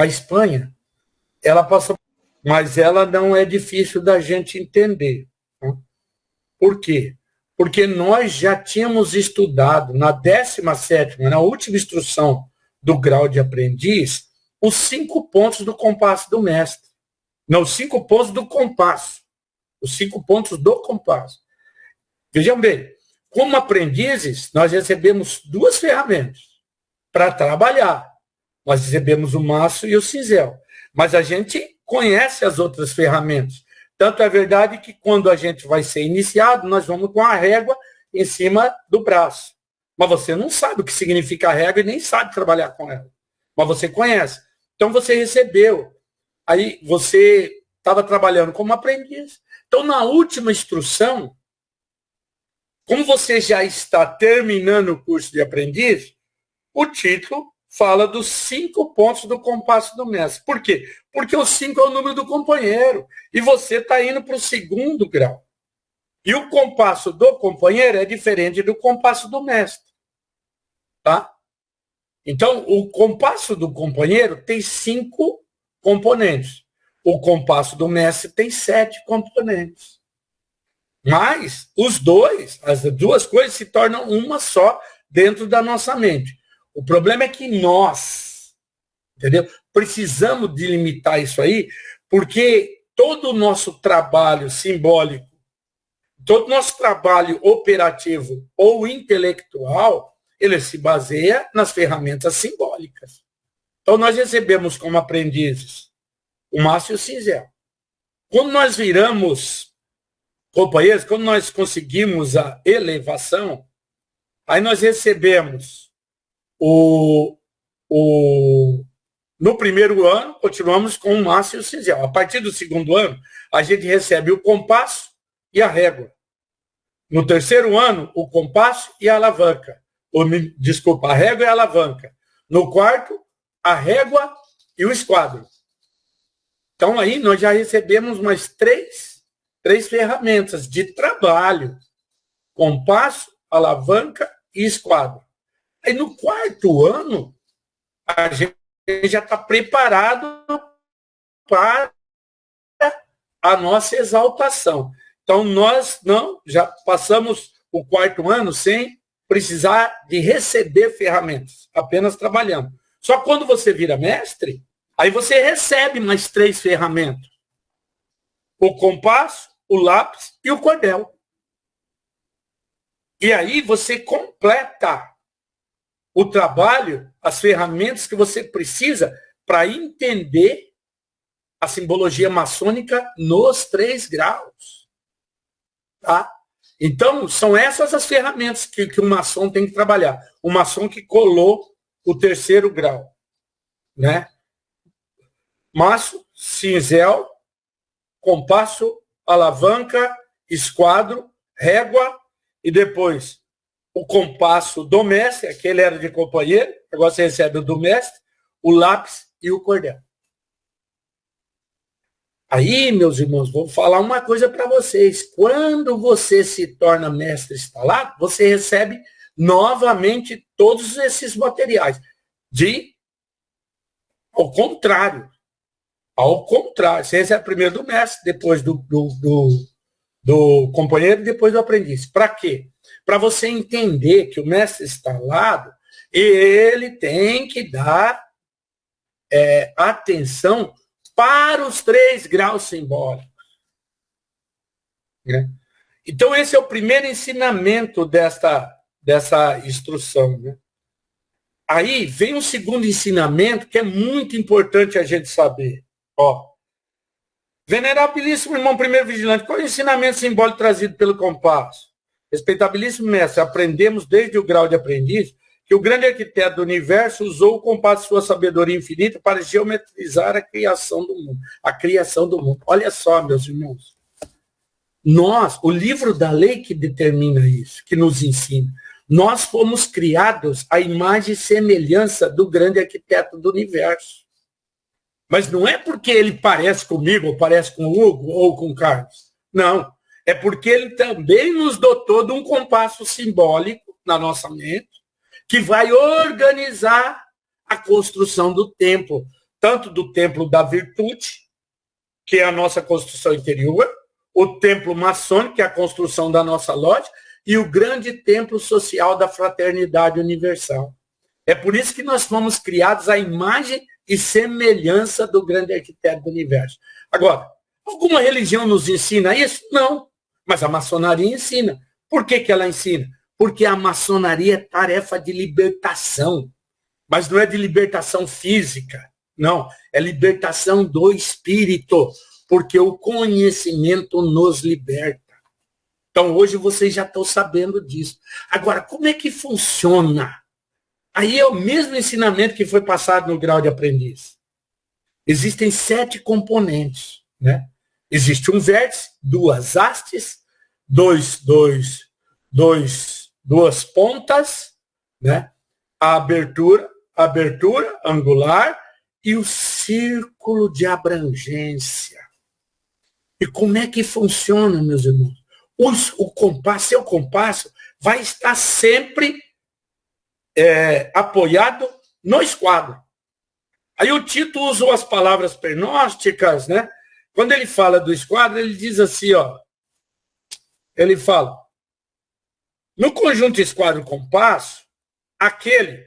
A Espanha, ela passou, mas ela não é difícil da gente entender. Né? Por quê? Porque nós já tínhamos estudado na 17ª, na última instrução do grau de aprendiz, os 5 pontos do compasso do mestre. Não, os 5 pontos do compasso. Os 5 pontos do compasso. Vejam bem, como aprendizes, nós recebemos 2 ferramentas para trabalhar. Nós recebemos o maço e o cinzel. Mas a gente conhece as outras ferramentas. Tanto é verdade que quando a gente vai ser iniciado, nós vamos com a régua em cima do braço. Mas você não sabe o que significa a régua e nem sabe trabalhar com ela. Mas você conhece. Então você recebeu. Aí você estava trabalhando como aprendiz. Então, na última instrução, como você já está terminando o curso de aprendiz, o título fala dos 5 pontos do compasso do mestre. Por quê? Porque o 5 é o número do companheiro. E você está indo para o 2º grau. E o compasso do companheiro é diferente do compasso do mestre. Tá? Então, o compasso do companheiro tem 5 componentes. O compasso do mestre tem 7 componentes. Mas as 2 coisas se tornam uma só dentro da nossa mente. O problema é que nós, entendeu? Precisamos delimitar isso aí, porque todo o nosso trabalho simbólico, todo o nosso trabalho operativo ou intelectual, ele se baseia nas ferramentas simbólicas. Então, nós recebemos como aprendizes o maço e o cinzel. Quando nós viramos companheiros, quando nós conseguimos a elevação, aí nós recebemos no primeiro ano, continuamos com o maço e o cinzel. A partir do 2º ano, a gente recebe o compasso e a régua. No 3º ano, o compasso e a alavanca. Desculpa, a régua e a alavanca. No 4º, a régua e o esquadro. Então, aí nós já recebemos mais 3 ferramentas de trabalho. Compasso, alavanca e esquadro. Aí no 4º ano, a gente já está preparado para a nossa exaltação. Então, nós já passamos o 4º ano sem precisar de receber ferramentas, apenas trabalhando. Só que quando você vira mestre, aí você recebe mais 3 ferramentas. O compasso, o lápis e o cordel. E aí você completa o trabalho, as ferramentas que você precisa para entender a simbologia maçônica nos 3 graus. Tá? Então, são essas as ferramentas que o maçom tem que trabalhar. O maçom que colou o 3º grau. Né? Maço, cinzel, compasso, alavanca, esquadro, régua e depois o compasso do mestre, aquele era de companheiro, agora você recebe o do mestre, o lápis e o cordel. Aí, meus irmãos, vou falar uma coisa para vocês. Quando você se torna mestre instalado, você recebe novamente todos esses materiais. Ao contrário. Você recebe primeiro do mestre, depois do companheiro e depois do aprendiz. Para quê? Para você entender que o mestre instalado, ele tem que dar atenção para os 3 graus simbólicos. Né? Então, esse é o primeiro ensinamento dessa instrução. Né? Aí vem um segundo ensinamento que é muito importante a gente saber. Ó, venerabilíssimo irmão primeiro vigilante, qual é o ensinamento simbólico trazido pelo compasso? Respeitabilíssimo mestre, aprendemos desde o grau de aprendiz que o grande arquiteto do universo usou o compasso de sua sabedoria infinita para geometrizar a criação do mundo. Olha só, meus irmãos. O livro da lei que determina isso, que nos ensina. Nós fomos criados à imagem e semelhança do grande arquiteto do universo. Mas não é porque ele parece comigo, ou parece com o Hugo, ou com o Carlos. Não. É porque ele também nos dotou de um compasso simbólico na nossa mente, que vai organizar a construção do templo. tanto do templo da virtude, que é a nossa construção interior, o templo maçônico, que é a construção da nossa loja, e o grande templo social da fraternidade universal. É por isso que nós fomos criados à imagem e semelhança do grande arquiteto do universo. Agora, alguma religião nos ensina isso? Não. Mas a maçonaria ensina. Por que ela ensina? Porque a maçonaria é tarefa de libertação. Mas não é de libertação física. Não. É libertação do espírito. Porque o conhecimento nos liberta. Então, hoje vocês já estão sabendo disso. Agora, como é que funciona? Aí é o mesmo ensinamento que foi passado no grau de aprendiz. Existem 7 componentes, né? Existe um vértice, 2 hastes, duas pontas, né? A abertura angular e o círculo de abrangência. E como é que funciona, meus irmãos? O compasso, seu compasso, vai estar sempre apoiado no esquadro. Aí o Tito usou as palavras pernósticas, né? Quando ele fala do esquadro, ele diz assim, ó. Ele fala, no conjunto esquadro-compasso,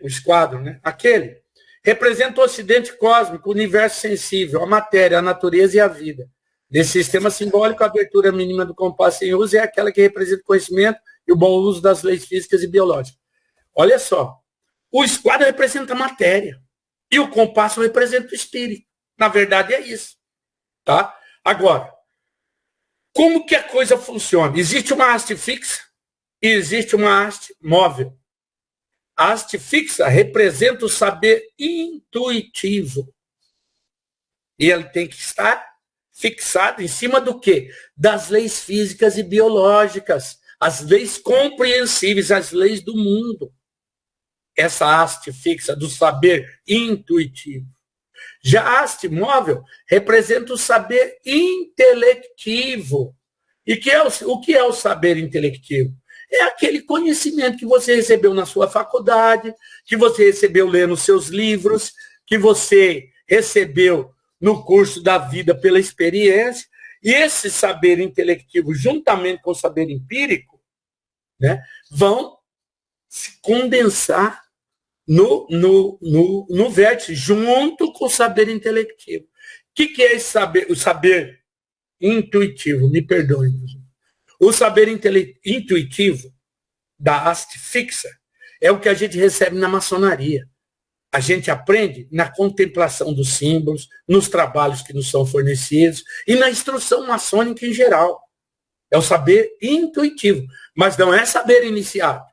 o esquadro, né? Aquele, representa o ocidente cósmico, o universo sensível, a matéria, a natureza e a vida. Nesse sistema simbólico, a abertura mínima do compasso em uso é aquela que representa o conhecimento e o bom uso das leis físicas e biológicas. Olha só, o esquadro representa a matéria e o compasso representa o espírito. Na verdade é isso, tá? Agora, como que a coisa funciona? Existe uma haste fixa e existe uma haste móvel. A haste fixa representa o saber intuitivo. E ele tem que estar fixado em cima do quê? Das leis físicas e biológicas, as leis compreensíveis, as leis do mundo. Essa haste fixa do saber intuitivo. Já a haste móvel representa o saber intelectivo. E o que é o saber intelectivo? É aquele conhecimento que você recebeu na sua faculdade, que você recebeu lendo seus livros, que você recebeu no curso da vida pela experiência. E esse saber intelectivo, juntamente com o saber empírico, né, vão se condensar no vértice, junto com o saber intelectivo. O que é esse saber? O saber intuitivo, me perdoem. O saber intuitivo da haste fixa é o que a gente recebe na maçonaria. A gente aprende na contemplação dos símbolos, nos trabalhos que nos são fornecidos e na instrução maçônica em geral. É o saber intuitivo, mas não é saber iniciado.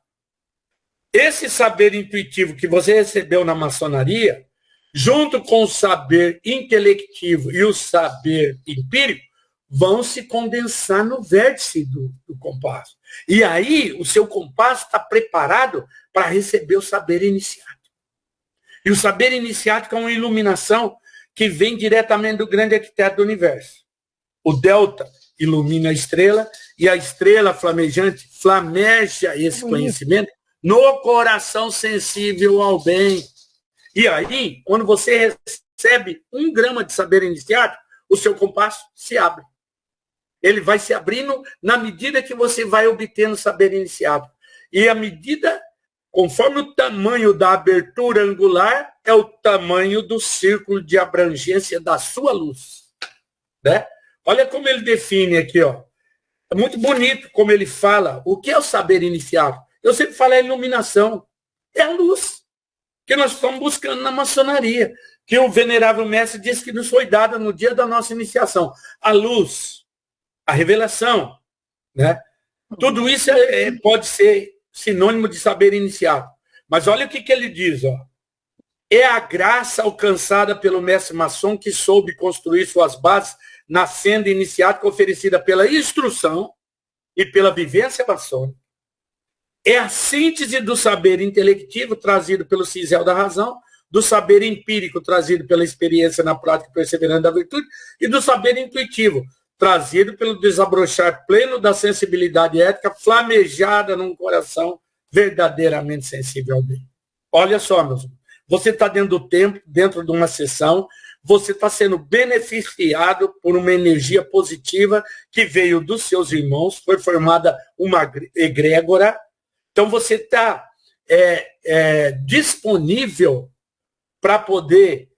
Esse saber intuitivo que você recebeu na maçonaria, junto com o saber intelectivo e o saber empírico, vão se condensar no vértice do compasso. E aí, o seu compasso está preparado para receber o saber iniciado. E o saber iniciático é uma iluminação que vem diretamente do grande arquiteto do universo. O delta ilumina a estrela e a estrela flamejante flameja esse conhecimento no coração sensível ao bem. E aí, quando você recebe 1 grama de saber iniciático, o seu compasso se abre. Ele vai se abrindo na medida que você vai obtendo saber iniciado. E a medida, conforme o tamanho da abertura angular, é o tamanho do círculo de abrangência da sua luz. Né? Olha como ele define aqui, ó. É muito bonito como ele fala. O que é o saber iniciado? Eu sempre falo a iluminação. É a luz que nós estamos buscando na maçonaria. Que o venerável mestre disse que nos foi dada no dia da nossa iniciação. A luz, a revelação, né? Tudo isso pode ser sinônimo de saber iniciado. Mas olha o que ele diz, ó. É a graça alcançada pelo mestre maçom que soube construir suas bases na senda iniciática oferecida pela instrução e pela vivência maçônica. É a síntese do saber intelectivo trazido pelo cinzel da razão, do saber empírico trazido pela experiência na prática perseverante da virtude e do saber intuitivo trazido pelo desabrochar pleno da sensibilidade ética flamejada num coração verdadeiramente sensível ao bem. Olha só, meus irmãos, você está dentro do templo, dentro de uma sessão, você está sendo beneficiado por uma energia positiva que veio dos seus irmãos, foi formada uma egrégora. Então, você está disponível para poder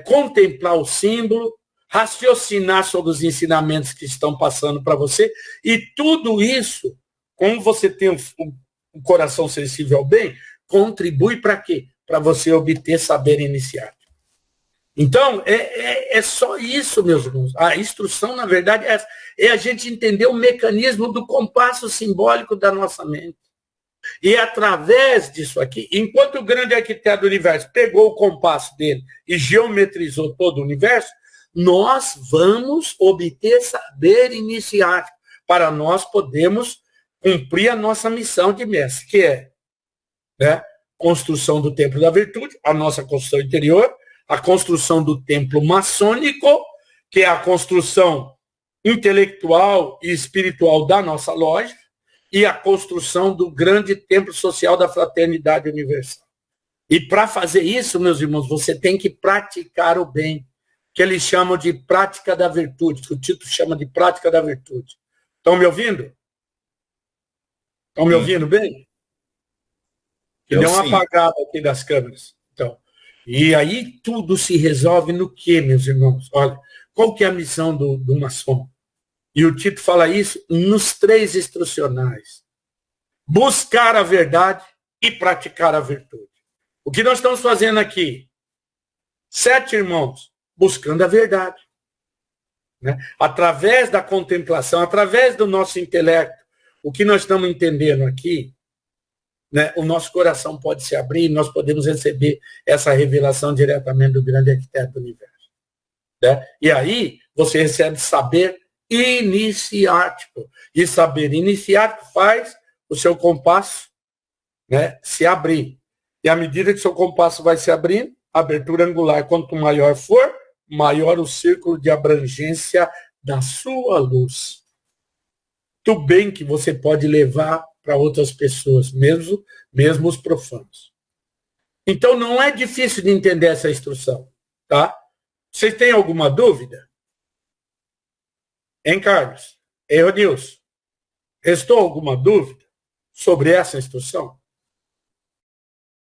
contemplar o símbolo, raciocinar sobre os ensinamentos que estão passando para você, e tudo isso, como você tem um coração sensível ao bem, contribui para quê? Para você obter saber iniciático. Então, é só isso, meus irmãos. A instrução, na verdade, é a gente entender o mecanismo do compasso simbólico da nossa mente. E através disso aqui, enquanto o grande arquiteto do universo pegou o compasso dele e geometrizou todo o universo, nós vamos obter saber iniciático para nós podermos cumprir a nossa missão de mestre, que é, né, construção do templo da virtude, a nossa construção interior, a construção do templo maçônico, que é a construção intelectual e espiritual da nossa loja, e a construção do grande templo social da fraternidade universal. E para fazer isso, meus irmãos, você tem que praticar o bem, que eles chamam de prática da virtude, que o título chama de prática da virtude. Estão me ouvindo? Estão me ouvindo bem? Que deu uma apagada aqui das câmeras. Então, e aí tudo se resolve no quê, meus irmãos? Olha, qual que é a missão do maçom? E o Tito fala isso nos 3 instrucionais. Buscar a verdade e praticar a virtude. O que nós estamos fazendo aqui? 7 irmãos, buscando a verdade. Né? Através da contemplação, através do nosso intelecto, o que nós estamos entendendo aqui, né, o nosso coração pode se abrir e nós podemos receber essa revelação diretamente do grande arquiteto do universo. Né? E aí você recebe saber iniciático. E saber iniciático faz o seu compasso, né, se abrir. E à medida que o seu compasso vai se abrindo, a abertura angular, quanto maior for, maior o círculo de abrangência da sua luz. Tudo bem que você pode levar para outras pessoas, mesmo os profanos. Então não é difícil de entender essa instrução, tá? Vocês têm alguma dúvida? Hein, Carlos? Ei, Nilson? Restou alguma dúvida sobre essa instrução?